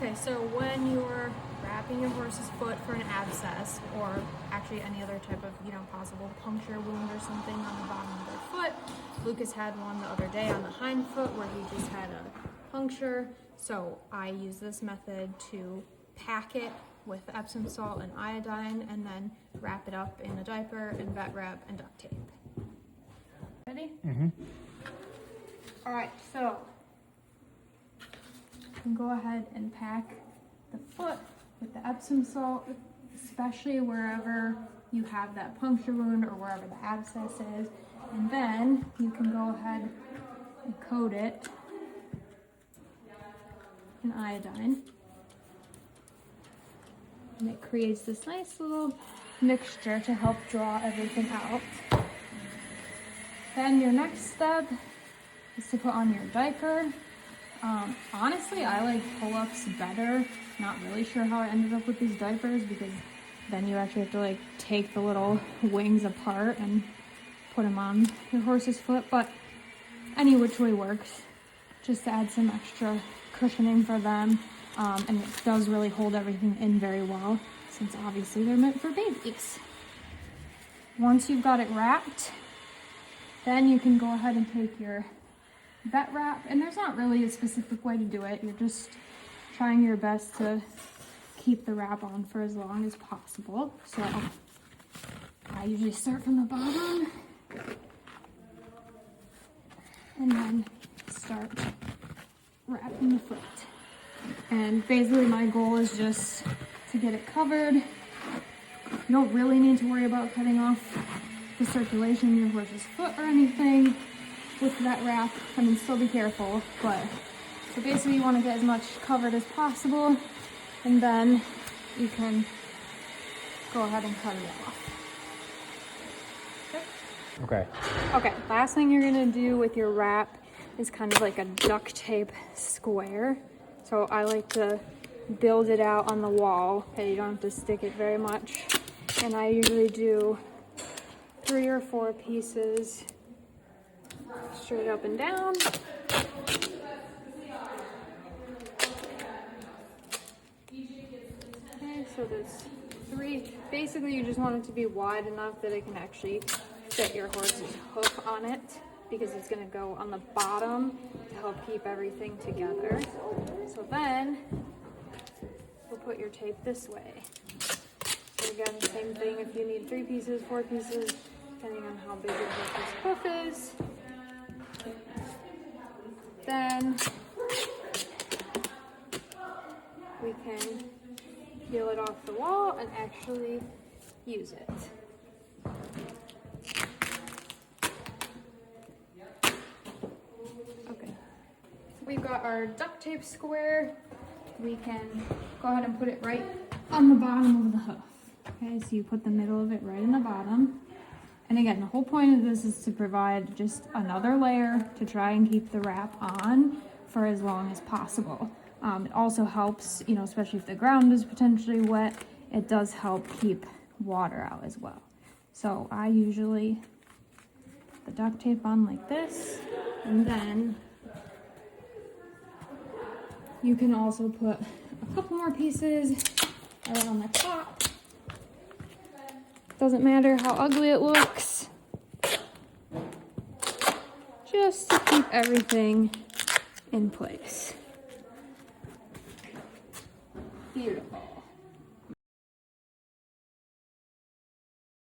Okay, so when you're wrapping your horse's foot for an abscess, or actually any other type of, possible puncture wound or something on the bottom of their foot, Lucas had one the other day on the hind foot where he just had a puncture. So I use this method to pack it with Epsom salt and iodine and then wrap it up in a diaper and vet wrap and duct tape. Ready? Mm-hmm. All right, so you can go ahead and pack the foot with the Epsom salt, especially wherever you have that puncture wound or wherever the abscess is. And then you can go ahead and coat it in iodine. And it creates this nice little mixture to help draw everything out. Then your next step is to put on your diaper. Honestly, I like pull-ups better. Not really sure how I ended up with these diapers because then you actually have to like take the little wings apart and put them on your horse's foot, but any which way works, just to add some extra cushioning for them. And it does really hold everything in very well since obviously they're meant for babies. Once you've got it wrapped, then you can go ahead and take your vet wrap, and there's not really a specific way to do it. You're just trying your best to keep the wrap on for as long as possible. So I usually start from the bottom and then start wrapping the foot. And basically my goal is just to get it covered. You don't really need to worry about cutting off the circulation in your horse's foot or anything with that wrap. I mean, still be careful, but so basically you want to get as much covered as possible, and then you can go ahead and cut it off. Okay. Okay, last thing you're gonna do with your wrap is kind of like a duct tape square. So I like to build it out on the wall. Okay, you don't have to stick it very much. And I usually do 3 or 4 pieces straight up and down. Okay, so there's 3. Basically, you just want it to be wide enough that it can actually fit your horse's hoof on it, because it's going to go on the bottom to help keep everything together. So then we'll put your tape this way. So again, same thing if you need 3 pieces, 4 pieces, depending on how big your horse's hoof is. Then we can peel it off the wall and actually use it. Okay, so we've got our duct tape square. We can go ahead and put it right on the bottom of the hoof. Okay, so you put the middle of it right in the bottom. And again, the whole point of this is to provide just another layer to try and keep the wrap on for as long as possible. It also helps, especially if the ground is potentially wet, it does help keep water out as well. So I usually put the duct tape on like this, and then you can also put a couple more pieces right on the top. Doesn't matter how ugly it looks, just to keep everything in place.